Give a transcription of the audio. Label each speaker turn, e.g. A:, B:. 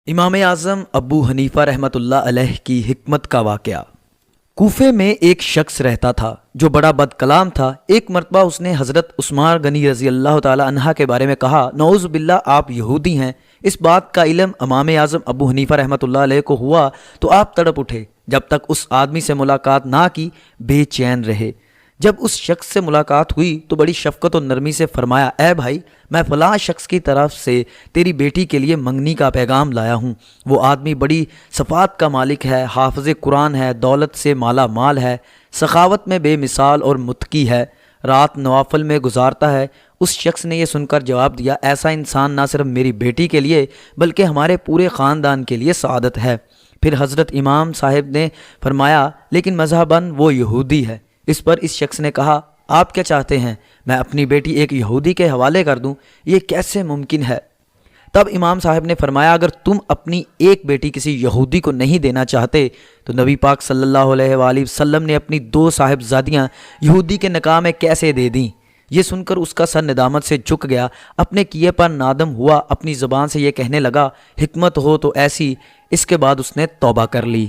A: امام اعظم ابو حنیفہ رحمۃ اللہ علیہ کی حکمت کا واقعہ۔ کوفے میں ایک شخص رہتا تھا جو بڑا بد کلام تھا۔ ایک مرتبہ اس نے حضرت عثمان غنی رضی اللہ تعالی عنہ کے بارے میں کہا، نعوذ باللہ آپ یہودی ہیں۔ اس بات کا علم امام اعظم ابو حنیفہ رحمۃ اللہ علیہ کو ہوا تو آپ تڑپ اٹھے، جب تک اس آدمی سے ملاقات نہ کی بے چین رہے۔ جب اس شخص سے ملاقات ہوئی تو بڑی شفقت و نرمی سے فرمایا، اے بھائی، میں فلاں شخص کی طرف سے تیری بیٹی کے لیے منگنی کا پیغام لایا ہوں۔ وہ آدمی بڑی صفات کا مالک ہے، حافظ قرآن ہے، دولت سے مالا مال ہے، سخاوت میں بے مثال اور متقی ہے، رات نوافل میں گزارتا ہے۔ اس شخص نے یہ سن کر جواب دیا، ایسا انسان نہ صرف میری بیٹی کے لیے بلکہ ہمارے پورے خاندان کے لیے سعادت ہے۔ پھر حضرت امام صاحب نے فرمایا، لیکن مذہباً وہ یہودی ہے۔ اس پر اس شخص نے کہا، آپ کیا چاہتے ہیں میں اپنی بیٹی ایک یہودی کے حوالے کر دوں؟ یہ کیسے ممکن ہے؟ تب امام صاحب نے فرمایا، اگر تم اپنی ایک بیٹی کسی یہودی کو نہیں دینا چاہتے تو نبی پاک صلی اللہ علیہ وآلہ وسلم نے اپنی 2 صاحبزادیاں یہودی کے نکاح میں کیسے دے دیں؟ یہ سن کر اس کا سر ندامت سے جھک گیا، اپنے کیے پر نادم ہوا، اپنی زبان سے یہ کہنے لگا، حکمت ہو تو ایسی۔ اس کے بعد اس نے توبہ کر لی۔